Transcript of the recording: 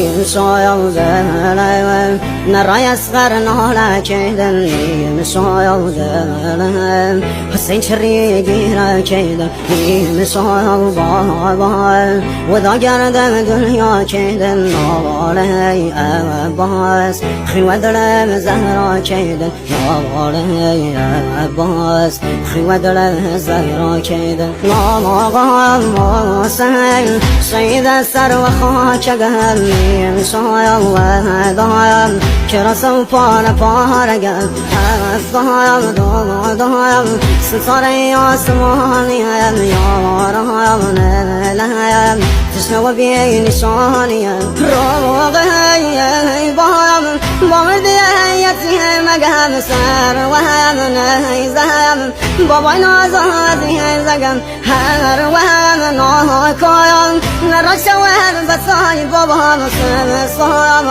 مسايا زلم نراي أصغر نهلا كيدن مسايا زلم حسين شري جيرا كيدن مسايا بابا وذا قردم دنيا كيدن نوالي أباس خين ودلم زهرا كيدن نوالي أباس خين ودلم زهرا كيدن نوالي سهل سيد السر وخاك قلبي مسايا ودايم كرسم پارگم دایم دایم ستاره آسمانی یارم نلایم تشنه و بی نشانیم روغی بام دیتی مگم سر و هم نیزم بابای نازادی زگم هر و هم ناکایم نراشم بسای بابا مسلم